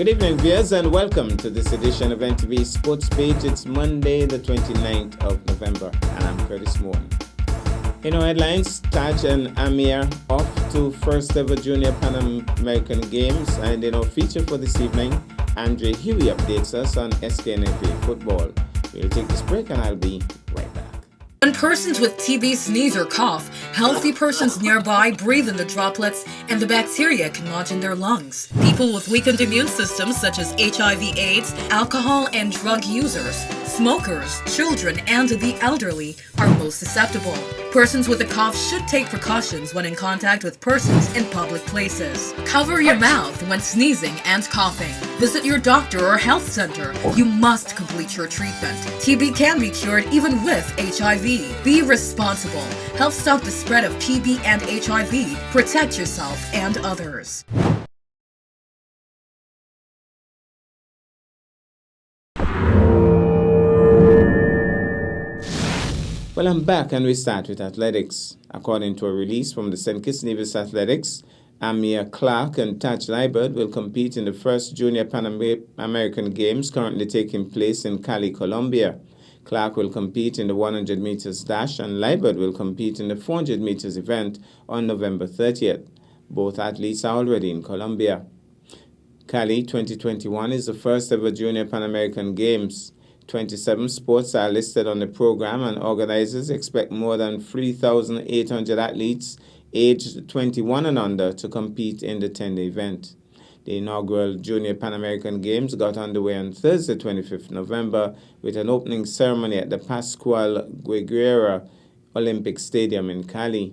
Good evening, viewers, and welcome to this edition of NTV Sports Page. It's Monday, the 29th of November, and I'm Curtis Morton. In our headlines, Taj and Amir off to first ever Junior Pan American Games, and in our feature for this evening, Andre Huey updates us on SKNFA football. We'll take this break, and I'll be right back. When persons with TB sneeze or cough, healthy persons nearby breathe in the droplets and the bacteria can lodge in their lungs. People with weakened immune systems such as HIV/AIDS, alcohol and drug users, smokers, children, and the elderly are most susceptible. Persons with a cough should take precautions when in contact with persons in public places. Cover your mouth when sneezing and coughing. Visit your doctor or health center. You must complete your treatment. TB can be cured even with HIV. Be responsible. Help stop the spread of TB and HIV. Protect yourself and others. Well, I'm back, and we start with athletics. According to a release from the St. Kitts Nevis Athletics, Amir Clark and Taj Liburd will compete in the first Junior Pan American Games currently taking place in Cali, Colombia. Clark will compete in the 100 meters dash, and Liburd will compete in the 400 meters event on November 30th. Both athletes are already in Colombia. Cali 2021 is the first ever Junior Pan American Games. 27 sports are listed on the program, and organizers expect more than 3,800 athletes aged 21 and under to compete in the 10-day event. The inaugural Junior Pan American Games got underway on Thursday, 25th November, with an opening ceremony at the Pascual Guerrera Olympic Stadium in Cali.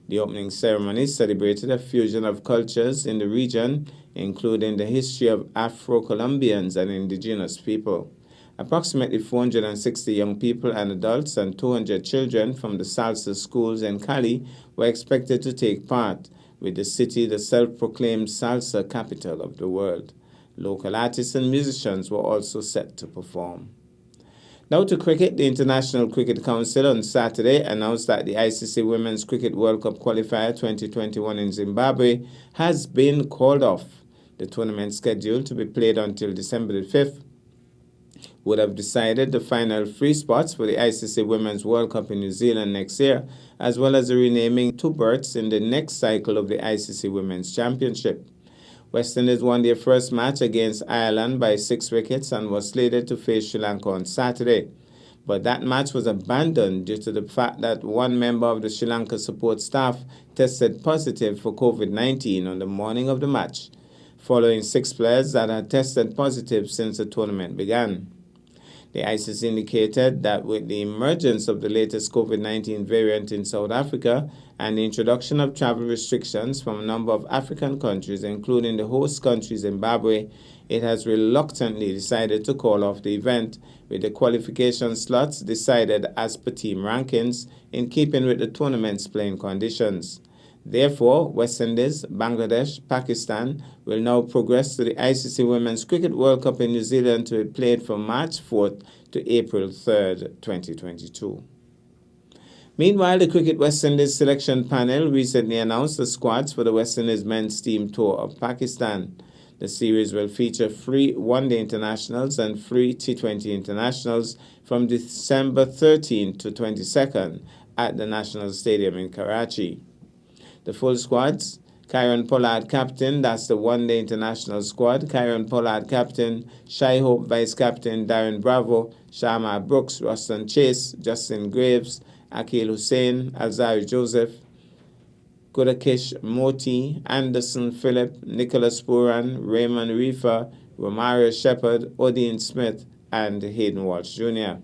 The opening ceremony celebrated a fusion of cultures in the region, including the history of Afro-Colombians and indigenous people. Approximately 460 young people and adults and 200 children from the salsa schools in Cali were expected to take part, with the city the self-proclaimed salsa capital of the world. Local artists and musicians were also set to perform. Now to cricket. The International Cricket Council on Saturday announced that the ICC Women's Cricket World Cup Qualifier 2021 in Zimbabwe has been called off. The tournament, scheduled to be played until December the 5th, would have decided the final 3 spots for the ICC Women's World Cup in New Zealand next year, as well as the renaming 2 berths in the next cycle of the ICC Women's Championship. West Indies won their first match against Ireland by 6 wickets and was slated to face Sri Lanka on Saturday. But that match was abandoned due to the fact that one member of the Sri Lanka support staff tested positive for COVID-19 on the morning of the match, following 6 players that had tested positive since the tournament began. The ICC indicated that with the emergence of the latest COVID-19 variant in South Africa and the introduction of travel restrictions from a number of African countries, including the host country Zimbabwe, it has reluctantly decided to call off the event, with the qualification slots decided as per team rankings in keeping with the tournament's playing conditions. Therefore, West Indies, Bangladesh, Pakistan will now progress to the ICC Women's Cricket World Cup in New Zealand to be played from March 4th to April 3rd, 2022. Meanwhile, the Cricket West Indies selection panel recently announced the squads for the West Indies men's team tour of Pakistan. The series will feature 3 one-day internationals and 3 T20 internationals from December 13th to 22nd at the National Stadium in Karachi. The full squads: Kieron Pollard captain, that's the one-day international squad. Kieron Pollard captain, Shai Hope vice captain, Darren Bravo, Sharma Brooks, Ruston Chase, Justin Graves, Akil Hussain, Alzari Joseph, Gudakesh Moti, Anderson Phillip, Nicholas Puran, Raymond Reefer, Romario Shepherd, Odin Smith, and Hayden Walsh Jr.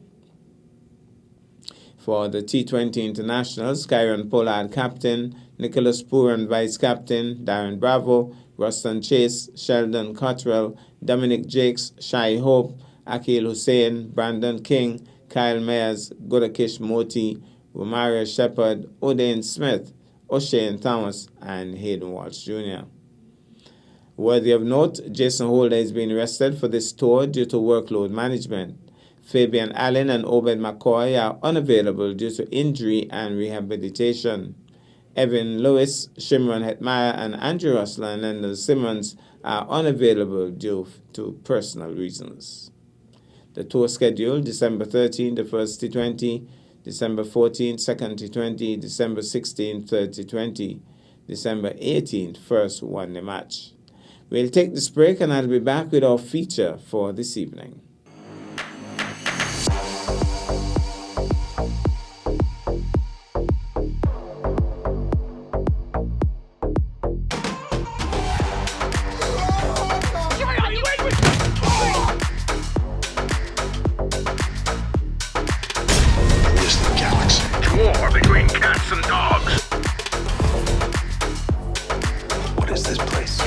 For the T20 internationals, Kieron Pollard captain, Nicholas Puran vice captain, Darren Bravo, Ruston Chase, Sheldon Cottrell, Dominic Jakes, Shai Hope, Akil Hussain, Brandon King, Kyle Mayers, Gudakesh Moti, Romario Shepherd, Odin Smith, O'Shane Thomas, and Hayden Walsh Jr. Worthy of note, Jason Holder is being arrested for this tour due to workload management. Fabian Allen and Obed McCoy are unavailable due to injury and rehabilitation. Evan Lewis, Shimron Hetmyer, and Andrew Rustler and Lendl Simmons are unavailable due to personal reasons. The tour schedule: December 13, the first T20, December 14, second T20, December 16, third T20, December 18, first one-day match. We'll take this break and I'll be back with our feature for this evening. War between cats and dogs. What is this place?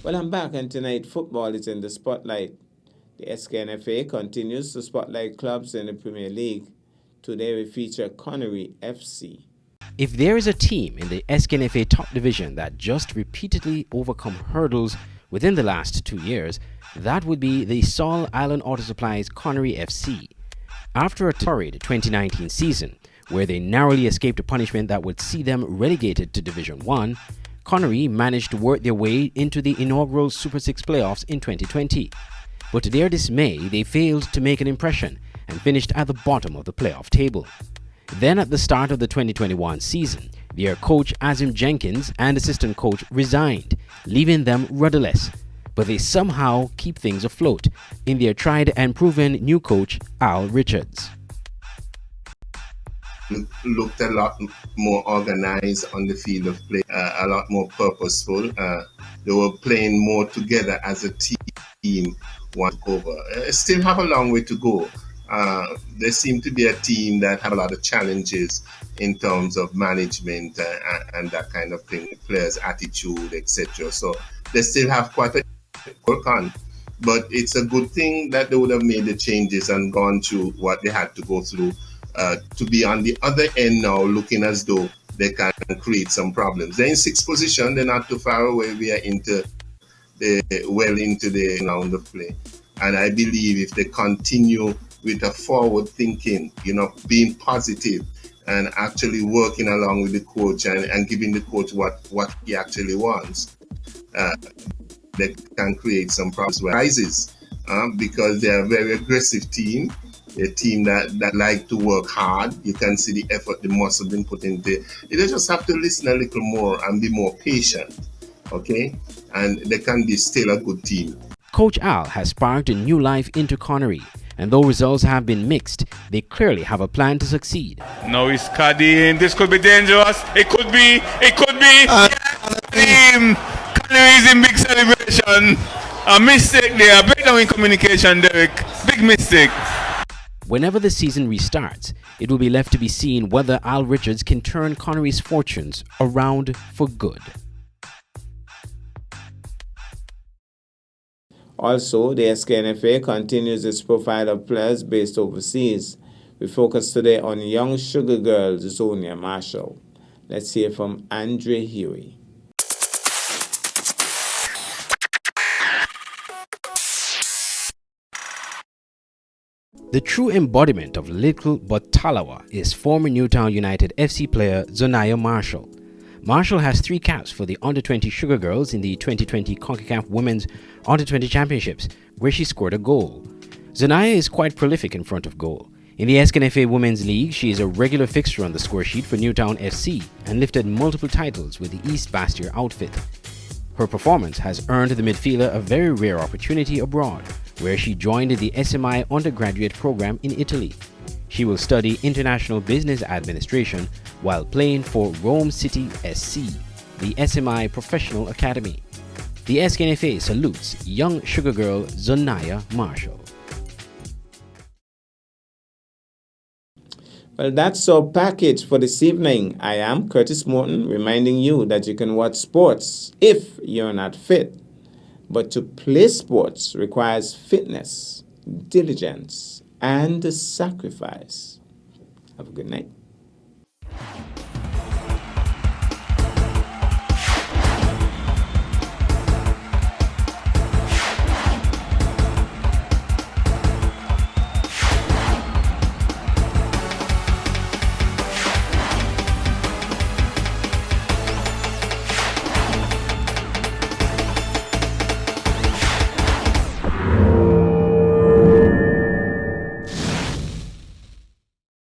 Well, I'm back, and tonight football is in the spotlight. The SKNFA continues to spotlight clubs in the Premier League. Today we feature Connery FC. If there is a team in the SKNFA top division that just repeatedly overcome hurdles within the last 2 years, that would be the Sol Island Auto Supply's Connery FC. After a torrid 2019 season, where they narrowly escaped a punishment that would see them relegated to Division 1, Connery managed to work their way into the inaugural Super 6 playoffs in 2020. But to their dismay, they failed to make an impression and finished at the bottom of the playoff table. Then at the start of the 2021 season, their coach Azim Jenkins and assistant coach resigned, leaving them rudderless. But they somehow keep things afloat in their tried and proven new coach Al Richards. Looked a lot more organized on the field of play, a lot more purposeful. They were playing more together as a team. One over. Still have a long way to go. They seem to be a team that have a lot of challenges in terms of management and that kind of thing, players' attitude, etc. So they still have quite a work on. But it's a good thing that they would have made the changes and gone through what they had to go through to be on the other end now, looking as though they can create some problems. They're in sixth position. They're not too far away. We are into the round of play. And I believe if they continue with a forward thinking, being positive and actually working along with the coach and giving the coach what he actually wants, they can create some problems with prizes because they're a very aggressive team, a team that like to work hard. You can see the effort, the muscle being put into it. They just have to listen a little more and be more patient, okay? And they can be still a good team. Coach Al has sparked a new life into Connery, and though results have been mixed, they clearly have a plan to succeed. Now it's Kadim. This could be dangerous. It could be. Kadim. Connery is in big celebration. A mistake there. Breakdown in communication, Derek. Big mistake. Whenever the season restarts, it will be left to be seen whether Al Richards can turn Connery's fortunes around for good. Also, the SKNFA continues its profile of players based overseas. We focus today on young sugar girl Zonia Marshall. Let's hear from Andre Huey. The true embodiment of little but Talawa is former Newtown United FC player Zonaya Marshall. Marshall has 3 caps for the Under-20 Sugar Girls in the 2020 CONCACAF Women's Under-20 Championships, where she scored a goal. Zonaya is quite prolific in front of goal. In the SKNFA Women's League, she is a regular fixture on the score sheet for Newtown FC and lifted multiple titles with the East Bastia outfit. Her performance has earned the midfielder a very rare opportunity abroad, where she joined the SMI undergraduate program in Italy. She will study International Business Administration while playing for Rome City SC, the SMI Professional Academy. The SKNFA salutes young sugar girl Zonaya Marshall. Well, that's our package for this evening. I am Curtis Morton, reminding you that you can watch sports if you're not fit. But to play sports requires fitness, diligence, and sacrifice. Have a good night.